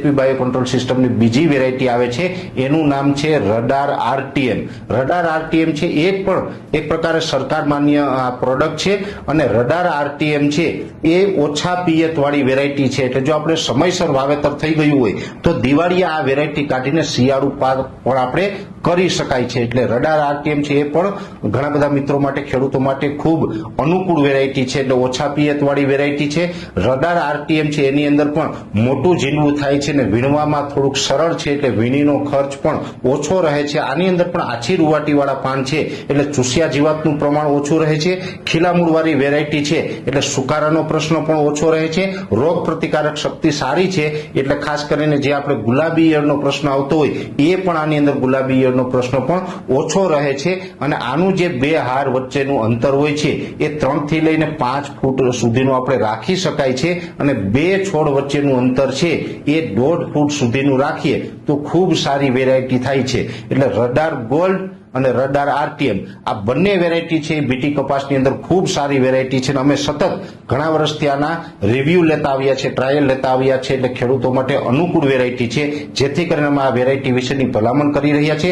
HP bio control સિસ્ટમની બીજી variety આવે છે, એનું નામ છે રડાર આરટીએમ. રડાર આરટીએમ છે એ પણ એક પ્રકારે સરકાર માન્ય પ્રોડક્ટ છે અને રડાર આરટીએમ છે એ ઓછા પિયત વાળી વેરાયટી છે. એટલે જો આપણે સમયસર વાવેતર થઈ ગયું હોય તો દિવાળીએ આ વેરાયટી કાઢીને શિયાળુ પાક પણ આપણે કરી શકાય છે. એટલે રડાર આરટીએમ છે એ પણ ઘણા બધા મિત્રો માટે, ખેડૂતો માટે ખૂબ અનુકૂળ વેરાયટી છે. એટલે ઓછા પિયત વાળી વેરાયટી છે. રડાર આરટીએમ છે એની અંદર પણ મોટું ઝીંડવું થાય છે ને વીણવામાં થોડુંક સરળ છે, એટલે વીણીનો ખર્ચ પણ ઓછો રહે છે. આની અંદર પણ આછી રૂવાટી વાળા પાન છે એટલે ચૂસ્યા જીવાતનું પ્રમાણ ઓછું રહે છે. ખીલા મૂળ વાળી વેરાયટી છે એટલે સુકારાનો પ્રશ્ન પણ ઓછો રહે છે. રોગ પ્રતિકારક શક્તિ સારી છે, એટલે ખાસ કરીને જે આપણે ગુલાબી ઈયળનો પ્રશ્ન આવતો હોય એ પણ આની અંદર ગુલાબી ઈયળનો પ્રશ્ન પણ ઓછો રહે છે. અને આનું જે બે હાર વચ્ચેનું અંતર હોય છે એ 3 થી લઈને 5 ફૂટ સુધીનું આપણે રાખી શકાય છે અને બે છોડ વચ્ચેનું અંતર છે એ 1.5 ફૂટ સુધીનું રાખીએ તો ખૂબ સારી વેરાયટી થાય છે. એટલે રડાર ગોલ્ડ અને રડાર આરટીએમ આ બંને વેરાયટી છે એ બીટી કપાસની અંદર ખૂબ સારી વેરાયટી છે. અમે સતત ઘણા વર્ષથી આના રિવ્યુ લેતા આવ્યા છે, ટ્રાયલ લેતા આવ્યા છે. એટલે ખેડૂતો માટે અનુકૂળ વેરાયટી છે, જેથી કરીને અમે આ વેરાયટી વિશેની ભલામણ કરી રહ્યા છે.